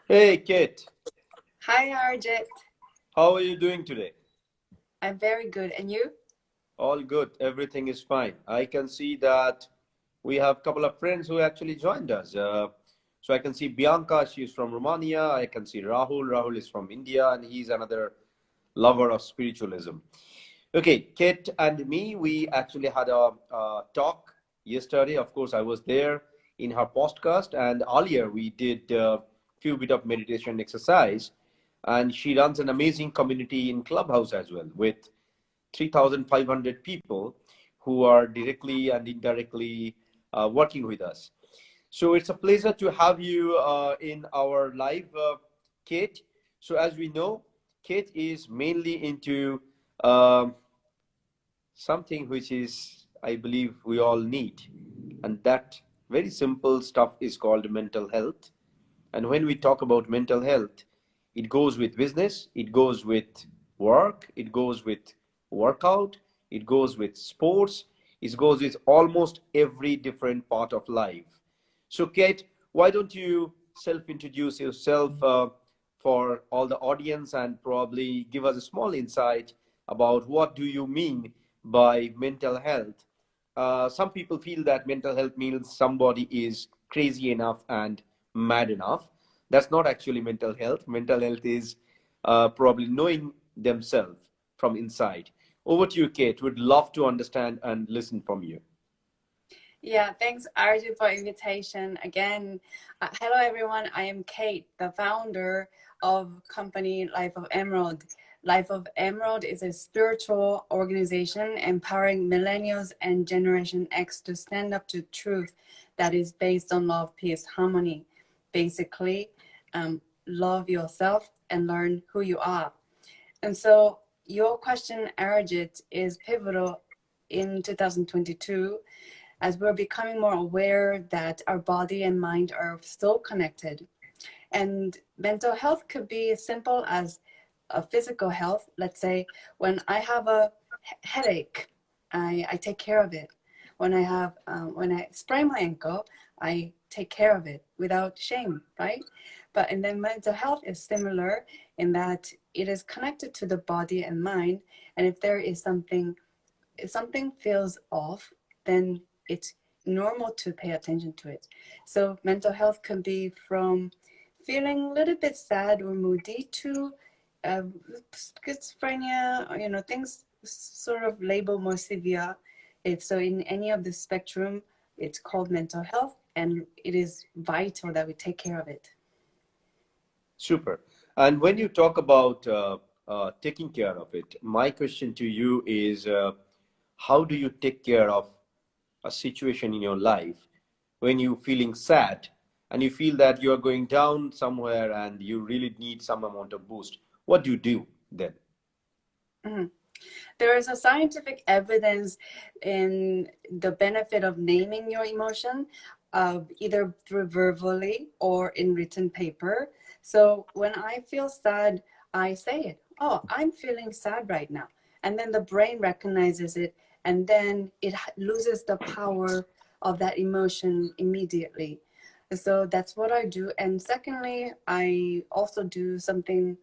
Hey, Kate, Hi, Arjit. how are you doing today? I'm very good. And you? All good. Everything is fine. I can see that we have a couple of friends who actually joined us. So I can see Bianca, she's from Romania. I can see Rahul. Rahul is from India, and he's another lover of spiritualism. Okay, Kate and me, we actually had a talk yesterday. Of course, I was there in her podcast, and earlier we did a few bit of meditation exercise. And she runs an amazing community in Clubhouse as well with 3,500 people who are directly and indirectly working with us. So it's a pleasure to have you in our live, Kate. So as we know, Kate is mainly into um something which is, I believe, we all need, and that very simple stuff is called mental health. And when we talk about mental health, it goes with business, it goes with work, it goes with workout, it goes with sports, it goes with almost every different part of life. So, Kate, why don't you self introduce yourself for all the audience and probably give us a small insight about what do you mean by mental health? Some people feel that mental health means somebody is crazy enough and mad enough. That's not actually mental health. Mental health is probably knowing themselves from inside. Over to you, Kate. Would love to understand and listen from you. Yeah, thanks, Arjit, for invitation again. Hello, everyone. I am Kate, the founder of company Life of Emerald. Life of Emerald is a spiritual organization empowering millennials and Generation X to stand up to truth that is based on love, peace, harmony. Basically, love yourself and learn who you are. And so your question, Arjit, is pivotal in 2022 as we're becoming more aware that our body and mind are so connected. And mental health could be as simple as a physical health. Let's say when I have a headache, I take care of it. When I sprain my ankle, I take care of it without shame, right? But and then mental health is similar in that it is connected to the body and mind. And if there is something, if something feels off, then it's normal to pay attention to it. So mental health can be from feeling a little bit sad or moody to uh, schizophrenia, or, things sort of labeled more severe. It's so in any of the spectrum, it's called mental health, and it is vital that we take care of it. Super. And when you talk about taking care of it, my question to you is how do you take care of a situation in your life when you're feeling sad and you feel that you're going down somewhere and you really need some amount of boost? What do you do then? Mhm. There is a scientific evidence in the benefit of naming your emotion, either through verbally or in written paper. So when I feel sad, I say it. Oh, I'm feeling sad right now. And then the brain recognizes it, and then it loses the power of that emotion immediately. So that's what I do. And secondly, I also do something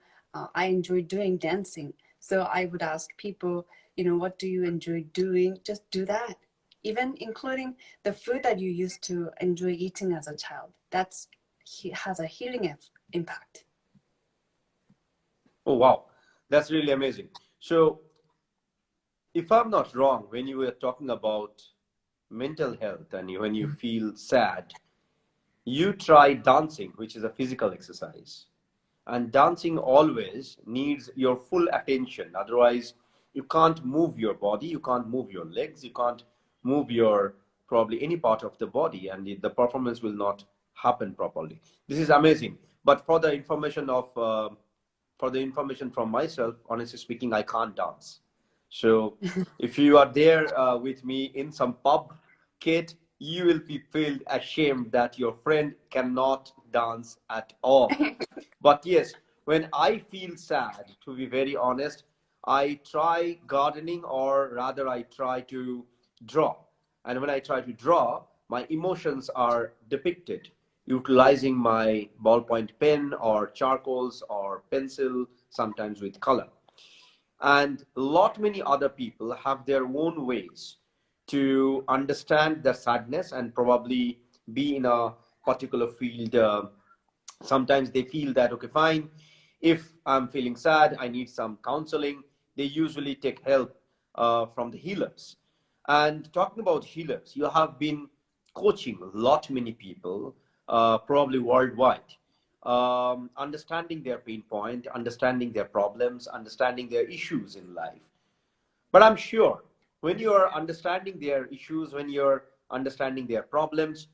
I enjoy doing, dancing. So I would ask people, what do you enjoy doing? Just do that. Even including the food that you used to enjoy eating as a child. That's has a healing impact. Oh, wow. That's really amazing. So, if I'm not wrong, when you were talking about mental health and when you feel sad, you try dancing, which is a physical exercise. And dancing always needs your full attention. Otherwise, you can't move your body, you can't move your legs, you can't move your probably any part of the body, and the performance will not happen properly. This is amazing. But for the information from myself, honestly speaking, I can't dance. So if you are there with me in some pub, Kate, you will be feel ashamed that your friend cannot dance at all. But yes, when I feel sad, to be very honest, I try gardening, or rather, I try to draw. And when I try to draw, my emotions are depicted. utilizing my ballpoint pen or charcoals or pencil, sometimes with color. And a lot many other people have their own ways to understand the sadness and probably be in a particular field. Sometimes they feel that, okay, fine, if I'm feeling sad, I need some counseling. They usually take help from the healers. And talking about healers, you have been coaching a lot many people, probably worldwide, understanding their pain point, understanding their problems, understanding their issues in life. But I'm sure when you're understanding their issues, when you're understanding their problems,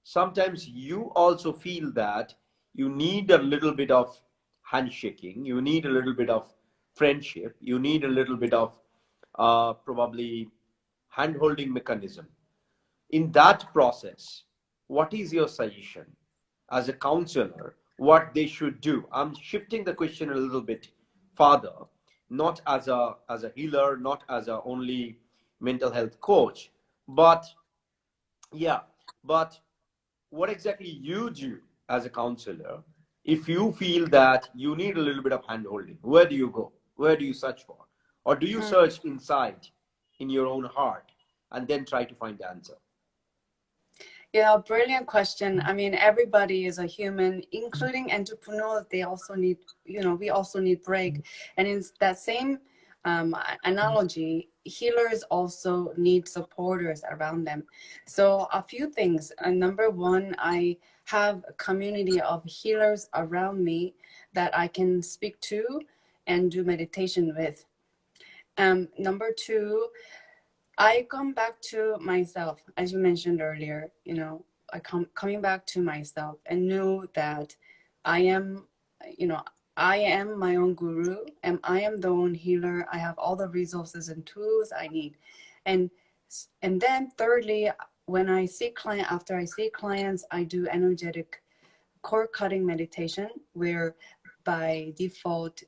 sometimes you also feel that you need a little bit of handshaking, you need a little bit of friendship, you need a little bit of probably hand holding mechanism. In that process, what is your suggestion as a counselor, what they should do? I'm shifting the question a little bit farther, not as a healer, not as a only mental health coach, but yeah, but what exactly you do as a counselor if you feel that you need a little bit of hand holding? Where do you go? Where do you search for? Or do you Mm. search inside in your own heart and then try to find the answer? Yeah, brilliant question. I mean, everybody is a human, including entrepreneurs. They also need, we also need break. And in that same analogy, healers also need supporters around them. So a few things. Number one, I have a community of healers around me that I can speak to and do meditation with. Number two, I come back to myself, as you mentioned earlier. Coming back to myself and know that I am, you know, I am my own guru and I am the own healer. I have all the resources and tools I need, and and then thirdly, when I see after I see clients, I do energetic cord cutting meditation where by default,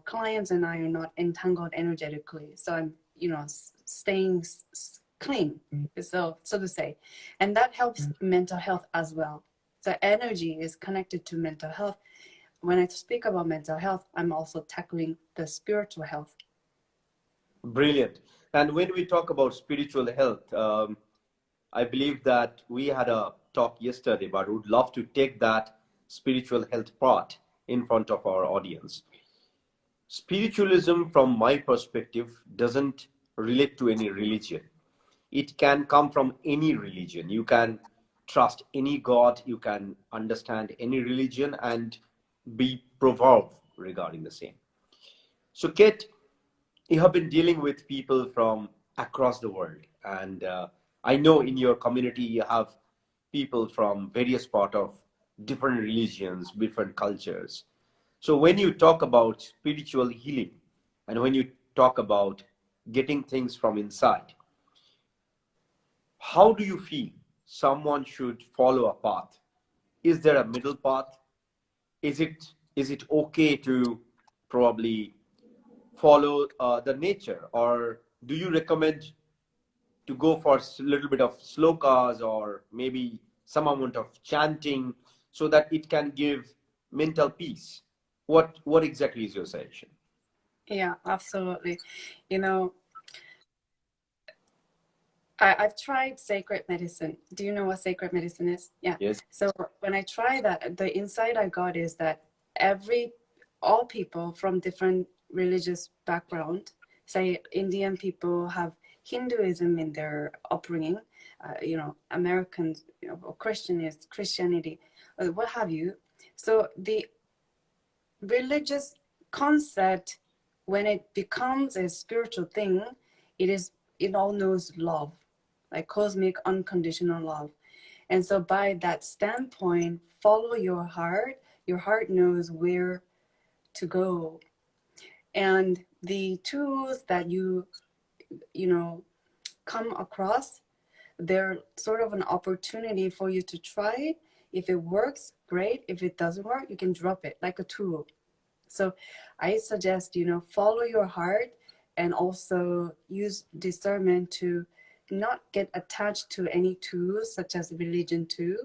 clients and I are not entangled energetically. So I'm, staying clean, so to say. And that helps mental health as well. So energy is connected to mental health. When I speak about mental health, I'm also tackling the spiritual health. Brilliant. And when we talk about spiritual health, I believe that we had a talk yesterday, but would love to take that spiritual health part in front of our audience. Spiritualism, from my perspective, doesn't relate to any religion. It can come from any religion. You can trust any god, you can understand any religion and be proverb regarding the same. So, Kate, you have been dealing with people from across the world, and I know in your community you have people from various part of different religions, different cultures. So when you talk about spiritual healing and when you talk about getting things from inside, how do you feel someone should follow a path? Is there a middle path? Is it okay to probably follow the nature, or do you recommend to go for a little bit of slokas or maybe some amount of chanting so that it can give mental peace? What exactly is your suggestion? Yeah, absolutely. You know, I've tried sacred medicine. Do you know what sacred medicine is? Yeah. Yes. So when I try that, the insight I got is that all people from different religious background, say Indian people have Hinduism in their upbringing, Americans, or Christianity, what have you. So the religious concept, when it becomes a spiritual thing, it all knows love, like cosmic unconditional love. And so by that standpoint, follow your heart. Your heart knows where to go. And the tools that you know come across, they're sort of an opportunity for you to try it. If it works, great. If it doesn't work, you can drop it like a tool. So I suggest, follow your heart and also use discernment to not get attached to any tools such as religion too.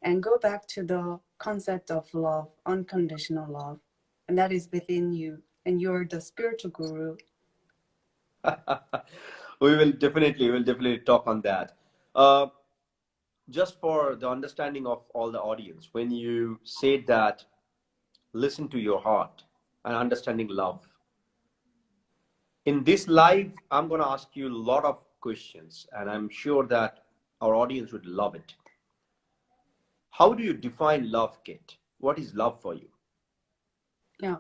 and go back to the concept of love, unconditional love, and that is within you, and you're the spiritual guru. We will definitely talk on that. Uh, just for the understanding of all the audience, when you say that, listen to your heart and understanding love. In this live, I'm going to ask you a lot of questions, and I'm sure that our audience would love it. How do you define love, Kate? What is love for you? Yeah.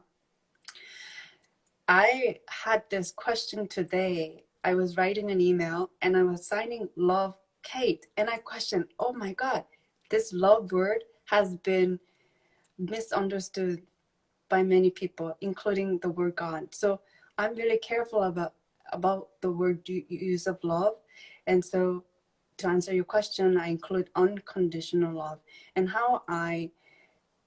I had this question today. I was writing an email and I was signing love Kate, and I questioned, oh my God, this love word has been misunderstood by many people, including the word God. So I'm really careful about the word use of love. And so to answer your question, I include unconditional love. And how I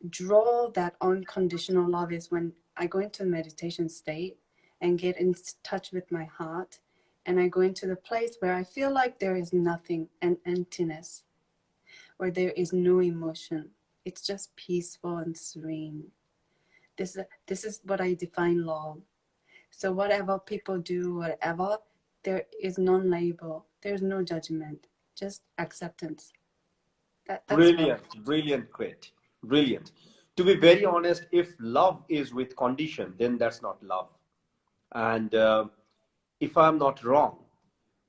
draw that unconditional love is when I go into a meditation state and get in touch with my heart, and I go into the place where I feel like there is nothing, an emptiness, where there is no emotion. It's just peaceful and serene. This is what I define love. So whatever people do, whatever, there is non-label. There's no judgment, just acceptance. That's love. Brilliant, brilliant, Kate. Brilliant. To be very honest, if love is with condition, then that's not love. And if I'm not wrong,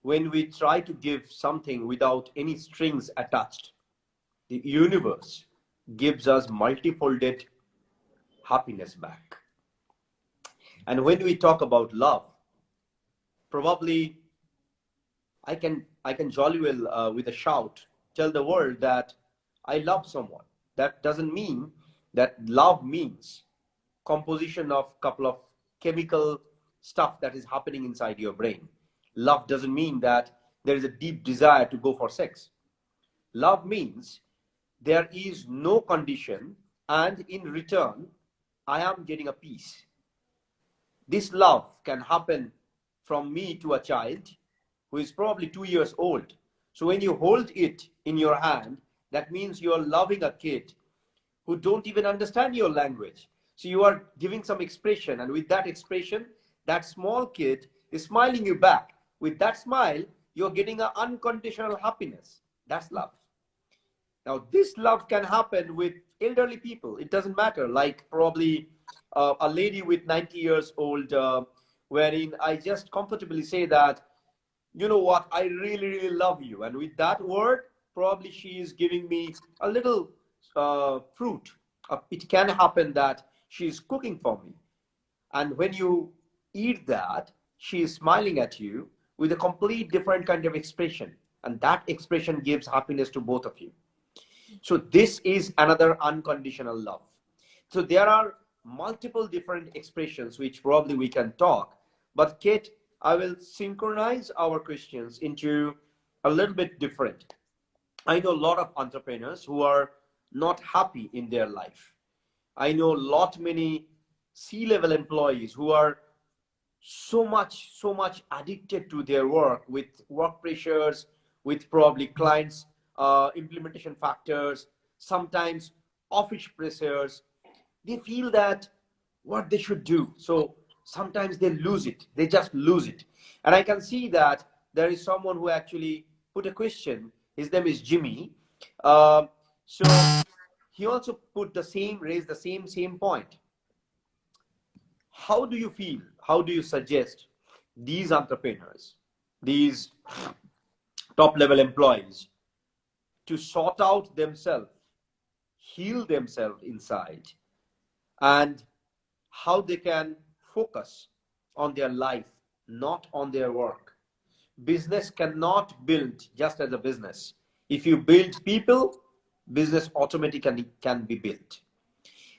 when we try to give something without any strings attached, the universe gives us multifolded happiness back. And when we talk about love, probably I can jolly well with a shout tell the world that I love someone. That doesn't mean that love means composition of couple of chemical stuff that is happening inside your brain. Love doesn't mean that there is a deep desire to go for sex. Love means there is no condition, and in return, I am getting a peace. This love can happen from me to a child who is probably 2 years old. So when you hold it in your hand, that means you are loving a kid who don't even understand your language. So you are giving some expression, and with that expression, that small kid is smiling you back. With that smile, you're getting an unconditional happiness. That's love. Now, this love can happen with elderly people. It doesn't matter. Like probably a lady with 90 years old, wherein I just comfortably say that, you know what, I really, really love you. And with that word, probably she is giving me a little fruit. It can happen that she is cooking for me. And when you eat that, she is smiling at you with a complete different kind of expression. And that expression gives happiness to both of you. So this is another unconditional love. So there are multiple different expressions which probably we can talk. But Kate, I will synchronize our questions into a little bit different. I know a lot of entrepreneurs who are not happy in their life. I know many C-level employees who are so much addicted to their work, with work pressures, with probably clients implementation factors, sometimes office pressures. They feel that what they should do, so sometimes they lose it, they just lose it. And I can see that there is someone who actually put a question. His name is Jimmy. So he also put the same, raised the same point. How do you feel, how do you suggest these entrepreneurs, these top level employees, to sort out themselves, heal themselves inside, and how they can focus on their life, not on their work? Business cannot build just as a business. If you build people, business automatically can be built.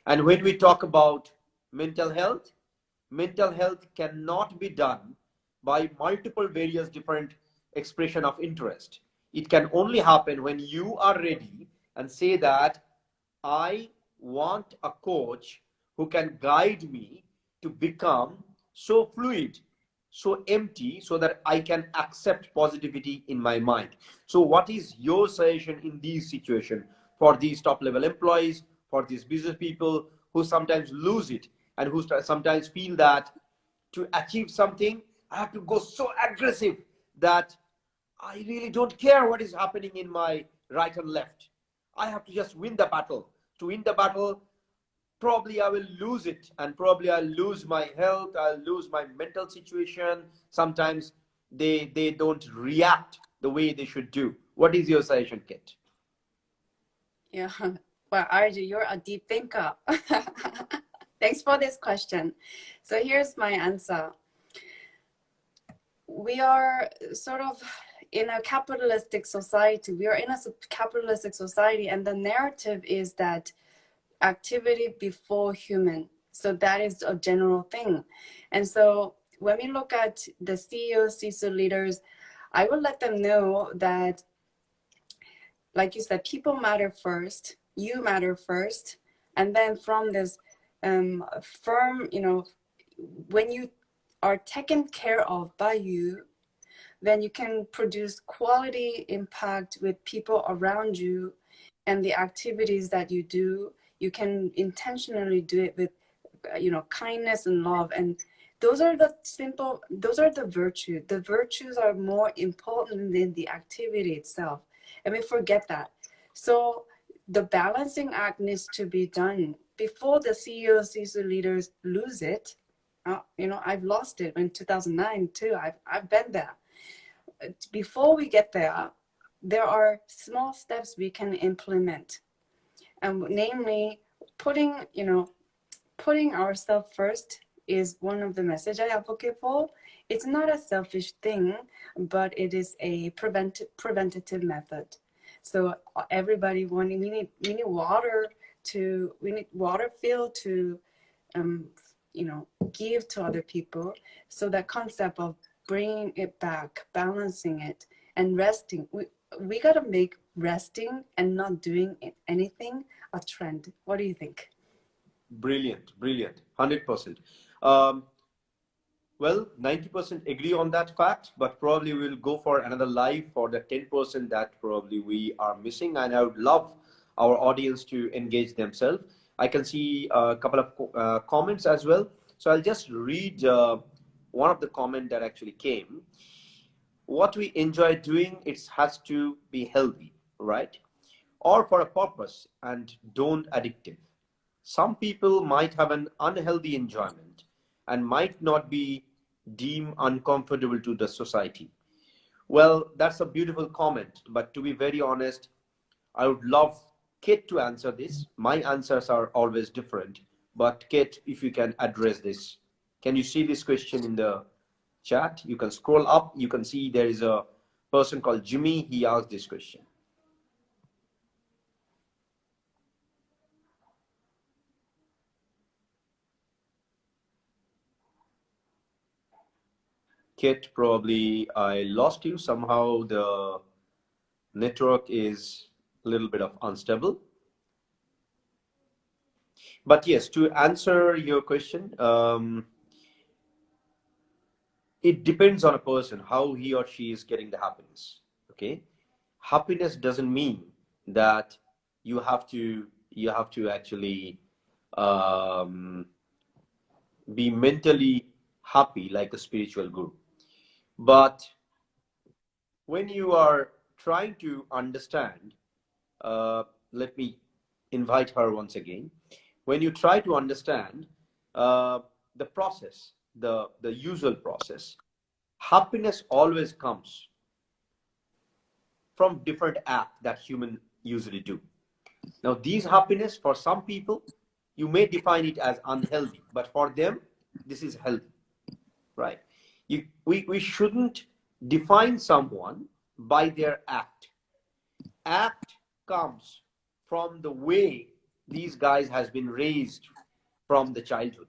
And when we talk about mental health cannot be done by multiple various different expression of interest. It can only happen when you are ready and say that I want a coach who can guide me to become so fluid, so empty, so that I can accept positivity in my mind. So what is your suggestion in these situations for these top level employees, for these business people who sometimes lose it and who sometimes feel that to achieve something, I have to go so aggressive that I really don't care what is happening in my right and left. I have to just win the battle. To win the battle, probably I will lose it, and probably I'll lose my health, I'll lose my mental situation. Sometimes they don't react the way they should do. What is your suggestion, Kit? Yeah. Well, Arjun, you're a deep thinker. Thanks for this question. So here's my answer. We are sort of in a capitalistic society. We are in a capitalistic society, and the narrative is that activity before human. So that is a general thing. And so when we look at the CEOs, C-suite leaders, I will let them know that, like you said, people matter first, you matter first. And then from this firm, when you are taken care of by you, then you can produce quality impact with people around you, and the activities that you do, you can intentionally do it with, kindness and love. And those are the virtues. The virtues are more important than the activity itself. And we forget that. So the balancing act needs to be done before the CEOs, C-suite leaders lose it. I've lost it in 2009 too. I've been there. Before we get there are small steps we can implement, and namely putting ourselves first is one of the message I advocate for. It's not a selfish thing, but it is a preventative method. So everybody we need water filled to give to other people. So that concept of bringing it back, balancing it, and resting. We got to make resting and not doing anything a trend. What do you think? Brilliant, 100%. Well, 90% agree on that fact, but probably we'll go for another live for the 10% that probably we are missing. And I would love our audience to engage themselves. I can see a couple of comments as well. So I'll just read one of the comments that actually came. What we enjoy doing, it has to be healthy, right? Or for a purpose and don't addictive. Some people might have an unhealthy enjoyment and might not be deemed uncomfortable to the society. Well, that's a beautiful comment, but to be very honest, I would love Kate to answer this. My answers are always different, but Kate, if you can address this. Can you see this question in the chat? You can scroll up, you can see there is a person called Jimmy. He asked this question. Kit, probably I lost you. Somehow the network is a little bit of unstable. But yes, to answer your question, it depends on a person, how he or she is getting the happiness. Okay. Happiness doesn't mean that you have to actually be mentally happy like a spiritual guru. But when you are trying to understand, let me invite her once again. When you try to understand the process, the usual process, happiness always comes from different acts that humans usually do. Now, these happiness, for some people, you may define it as unhealthy, but for them, this is healthy, right? We shouldn't define someone by their act. Act comes from the way these guys has been raised from the childhood.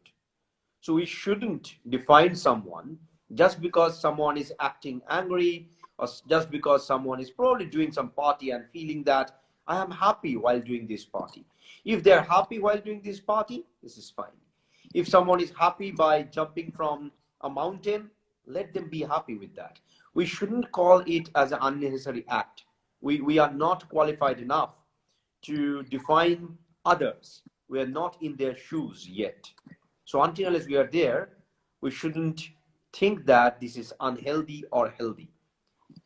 So we shouldn't define someone just because someone is acting angry, or just because someone is probably doing some party and feeling that I am happy while doing this party. If they're happy while doing this party, this is fine. If someone is happy by jumping from a mountain, let them be happy with that. We shouldn't call it as an unnecessary act. We are not qualified enough to define others. We are not in their shoes yet. So until unless we are there, we shouldn't think that this is unhealthy or healthy.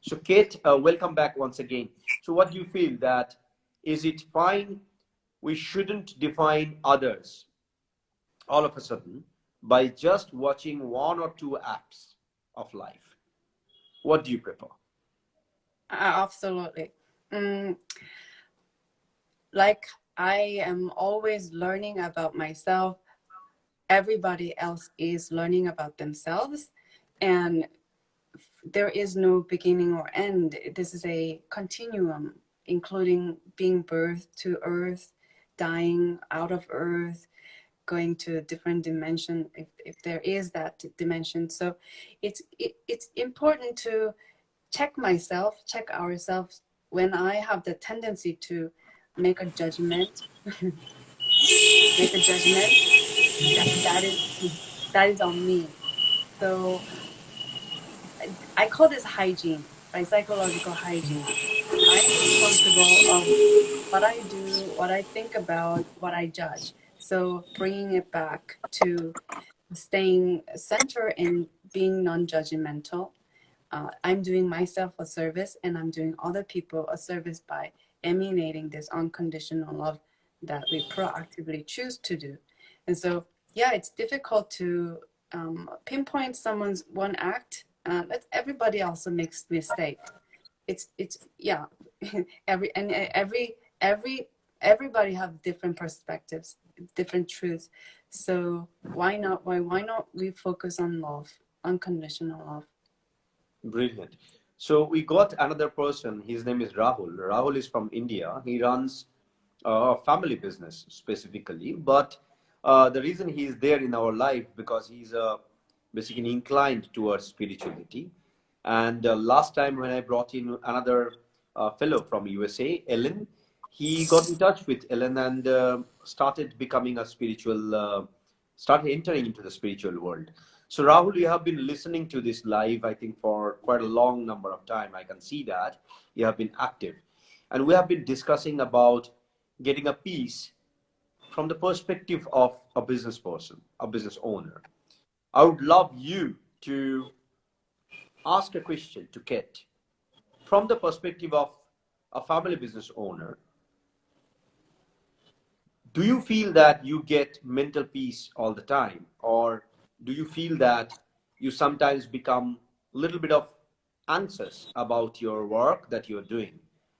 So Kate, welcome back once again. So what do you feel that is it fine? We shouldn't define others all of a sudden by just watching one or two apps of life. What do you prefer? Absolutely. Mm, like I am always learning about myself. Everybody else is learning about themselves, and there is no beginning or end. This is a continuum, including being birthed to earth, dying out of earth, going to a different dimension if there is that dimension. So it's important to check myself, check ourselves when I have the tendency to make a judgment, make a judgment. That is on me. So I call this hygiene, right? Psychological hygiene. I'm responsible of what I do, what I think about, what I judge. So bringing it back to staying centered and being non-judgmental. I'm doing myself a service, and I'm doing other people a service by emanating this unconditional love that we proactively choose to do. And so, yeah, it's difficult to pinpoint someone's one act. Everybody also makes mistakes. It's yeah, every everybody have different perspectives, different truths. So why not we focus on love, unconditional love? Brilliant. So we got another person. His name is Rahul. Rahul is from India. He runs a family business specifically, but the reason he is there in our life because he's basically inclined towards spirituality. And last time when I brought in another fellow from USA, Ellen, he got in touch with Ellen and started becoming a spiritual, started entering into the spiritual world. So Rahul, you have been listening to this live, I think, for quite a long number of time. I can see that you have been active, and we have been discussing about getting a piece from the perspective of a business person, a business owner. I would love you to ask a question to Kate from the perspective of a family business owner. Do you feel that you get mental peace all the time, or do you feel that you sometimes become a little bit of anxious about your work that you're doing?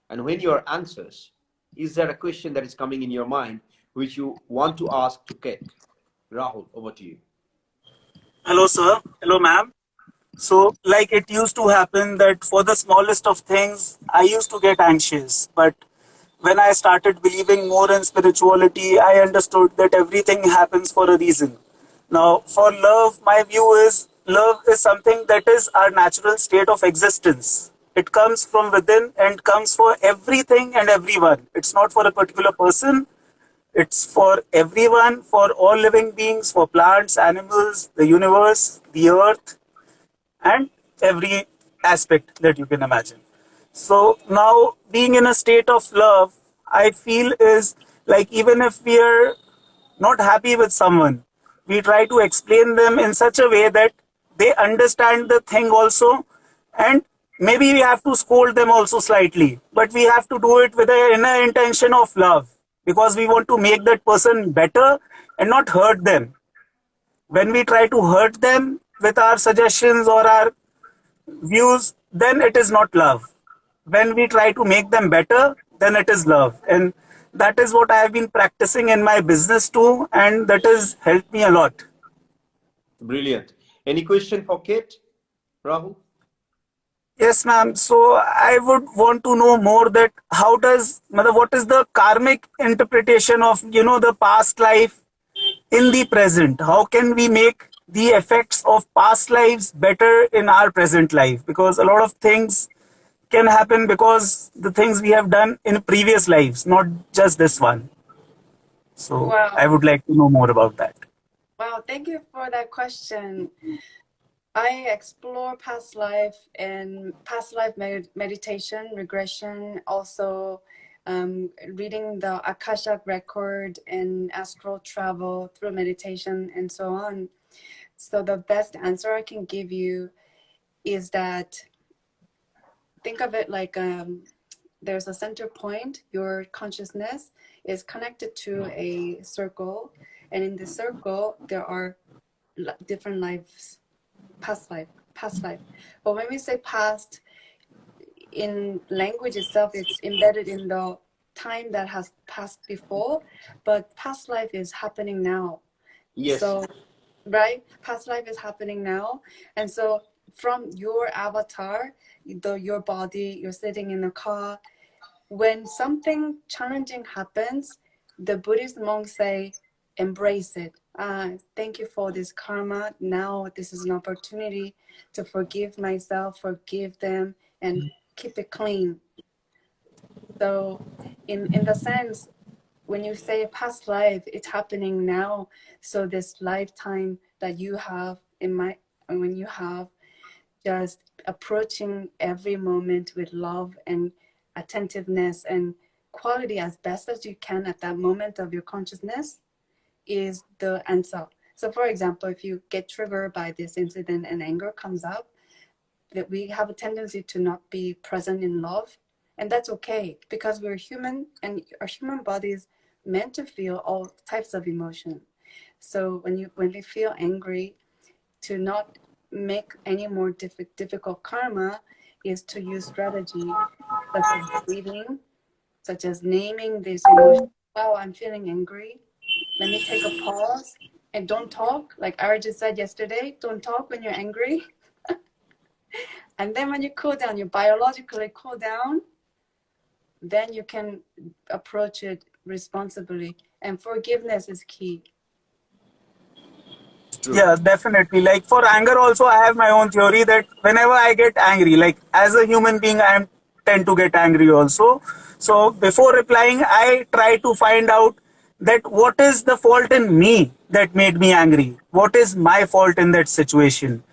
And when you're anxious, is there a question that is coming in your mind which you want to ask to Kate? Rahul, over to you. Hello, sir. Hello, ma'am. So, like it used to happen that for the smallest of things, I used to get anxious. But when I started believing more in spirituality, I understood that everything happens for a reason. Now, for love, my view is love is something that is our natural state of existence. It comes from within and comes for everything and everyone. It's not for a particular person, it's for everyone, for all living beings, for plants, animals, the universe, the earth, and every aspect that you can imagine. So now, being in a state of love, I feel is like even if we are not happy with someone, we try to explain them in such a way that they understand the thing also, and maybe we have to scold them also slightly, but we have to do it with an inner intention of love because we want to make that person better and not hurt them. When we try to hurt them with our suggestions or our views, then it is not love. When we try to make them better, then it is love. And that is what I have been practicing in my business too, and that has helped me a lot. Brilliant. Any question for Kate, Rahul? Yes, ma'am. So I would want to know more that how does, what is the karmic interpretation of, the past life in the present? How can we make the effects of past lives better in our present life? Because a lot of things can happen because the things we have done in previous lives, not just this one. So Wow. I would like to know more about that. Wow, thank you for that question. I explore past life and past life meditation, regression, also reading the Akashic record and astral travel through meditation and so on. So the best answer I can give you is that think of it like there's a center point. Your consciousness is connected to a circle, and in the circle there are different lives, past life, past life. But when we say past, in language itself, it's embedded in the time that has passed before, but past life is happening now. Yes. So, right? Past life is happening now. And so from your avatar, your body, you're sitting in a car, when something challenging happens, the Buddhist monks say, embrace it. Thank you for this karma. Now this is an opportunity to forgive myself, forgive them, and keep it clean. So in the sense, when you say past life, it's happening now. So this lifetime that you have when you have, just approaching every moment with love and attentiveness and quality as best as you can at that moment of your consciousness is the answer. So for example, if you get triggered by this incident and anger comes up, that we have a tendency to not be present in love, and that's okay because we're human and our human body is meant to feel all types of emotion. So when we feel angry, to not make any more difficult karma is to use strategy such as breathing, such as naming this emotion. Wow, I'm feeling angry. Let me take a pause and don't talk. Like I just said yesterday, don't talk when you're angry. And then when you cool down, you biologically cool down, then you can approach it responsibly. And forgiveness is key. True. Yeah, definitely. Like for anger also, I have my own theory that whenever I get angry, like as a human being, tend to get angry also. So before replying, I try to find out that what is the fault in me that made me angry? What is my fault in that situation?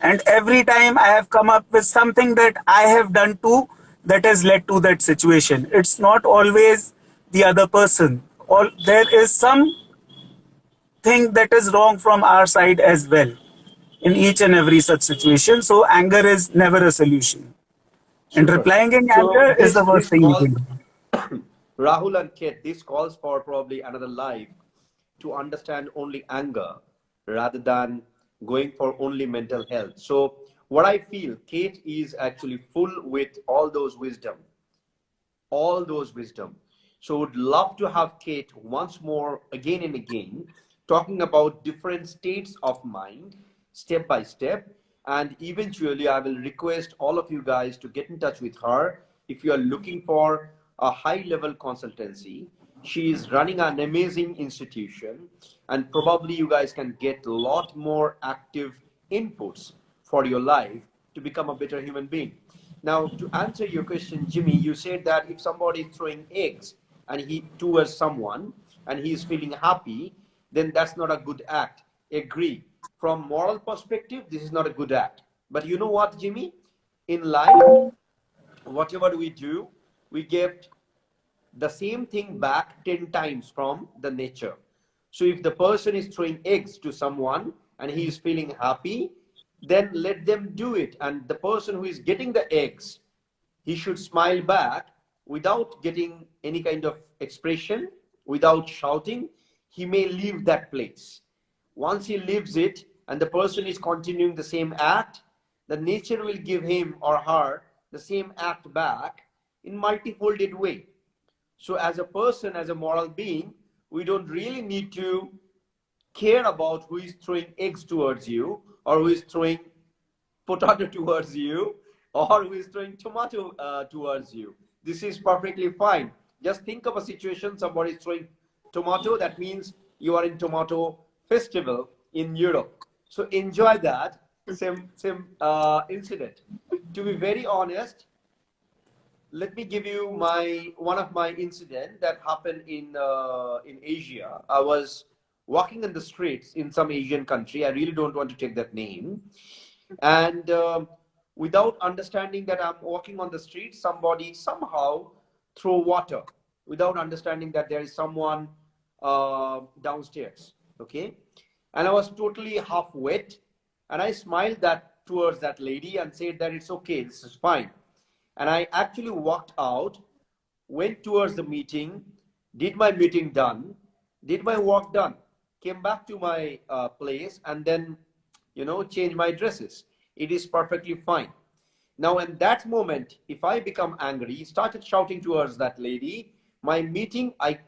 And every time I have come up with something that I have done too that has led to that situation. It's not always the other person. All there is some thing that is wrong from our side as well in each and every such situation. So anger is never a solution. And Super. replying in So anger is the worst this thing you calls, can do. Rahul and Kate, this calls for probably another life to understand only anger rather than going for only mental health. So what I feel, Kate is actually full with all those wisdom, all those wisdom. So would love to have Kate once more again and again talking about different states of mind step by step, and eventually I will request all of you guys to get in touch with her if you are looking for a high level consultancy. She is running an amazing institution, and probably you guys can get a lot more active inputs for your life to become a better human being. Now, to answer your question, Jimmy, you said that if somebody is throwing eggs and he towards someone and he is feeling happy, then that's not a good act. Agree. From moral perspective, this is not a good act. But you know what, Jimmy? In life, whatever we do, we get the same thing back 10 times from the nature. So if the person is throwing eggs to someone and he is feeling happy, then let them do it. And the person who is getting the eggs, he should smile back without getting any kind of expression, without shouting. He may leave that place. Once he leaves it and the person is continuing the same act, the nature will give him or her the same act back in multifolded way. So as a person, as a moral being, we don't really need to care about who is throwing eggs towards you or who is throwing potato towards you or who is throwing tomato towards you. This is perfectly fine. Just think of a situation, somebody is throwing tomato, that means you are in tomato festival in Europe. So enjoy that same incident. To be very honest, let me give you my one of my incident that happened in Asia. I was walking in the streets in some Asian country. I really don't want to take that name, and without understanding that I'm walking on the street, somebody somehow throw water without understanding that there is someone downstairs. Okay, and I was totally half wet, and I smiled that towards that lady and said that it's okay, this is fine. And I actually walked out, went towards the meeting, did my meeting done, did my work done, came back to my place, and then, change my dresses. It is perfectly fine. Now, in that moment, if I become angry, started shouting towards that lady, my meeting, I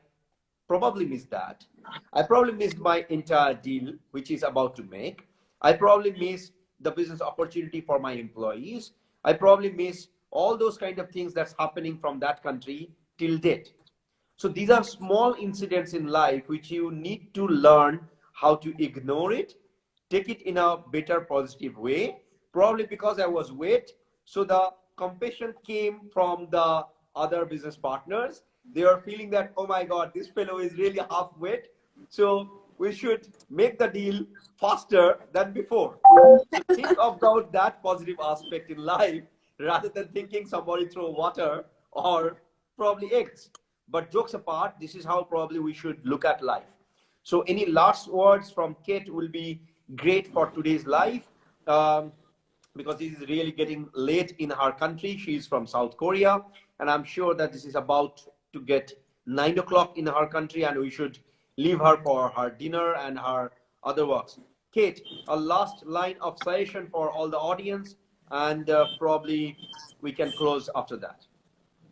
probably missed that. I probably missed my entire deal, which is about to make. I probably miss the business opportunity for my employees. I probably miss all those kind of things that's happening from that country till date. So these are small incidents in life which you need to learn how to ignore it, take it in a better positive way. Probably because I was wet, so the compassion came from the other business partners. They are feeling that, oh my God, this fellow is really half wet. So we should make the deal faster than before. So think about that positive aspect in life rather than thinking somebody throw water or probably eggs. But jokes apart, this is how probably we should look at life. So any last words from Kate will be great for today's life. Because it is really getting late in her country. She is from South Korea, and I'm sure that this is about to get 9 o'clock in her country, and we should leave her for her dinner and her other works. Kate, a last line of suggestion for all the audience, and probably we can close after that.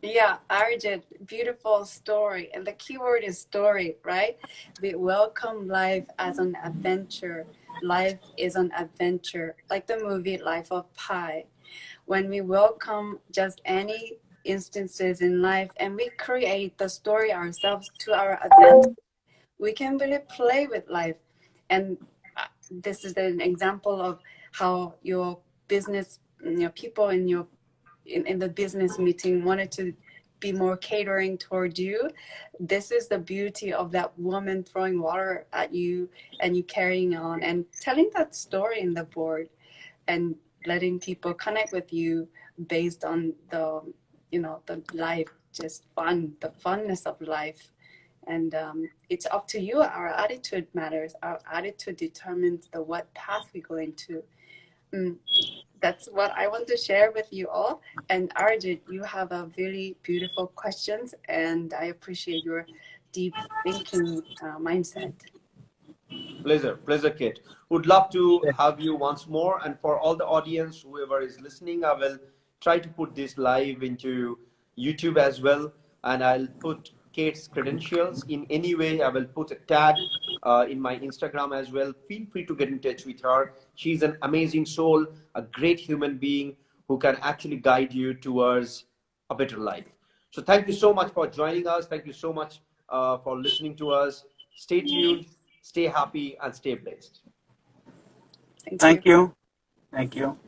Yeah, Arjit, beautiful story. And the keyword is story, right? We welcome life as an adventure. Life is an adventure, like the movie Life of Pi. When we welcome just any instances in life and we create the story ourselves to our advantage, we can really play with life. And this is an example of how your business, people in your in the business meeting wanted to be more catering toward you. This is the beauty of that woman throwing water at you and you carrying on and telling that story in the board and letting people connect with you based on the the life, just fun, the funness of life. And it's up to you. Our attitude matters. Our attitude determines the what path we go into. That's what I want to share with you all. And Arjit, you have a really beautiful questions, and I appreciate your deep thinking mindset. Pleasure, Kate. Would love to have you once more. And for all the audience, whoever is listening, I will try to put this live into YouTube as well. And I'll put Kate's credentials in any way. I will put a tag in my Instagram as well. Feel free to get in touch with her. She's an amazing soul, a great human being who can actually guide you towards a better life. So thank you so much for joining us. Thank you so much for listening to us. Stay tuned, stay happy, and stay blessed. Thank you. Thank you.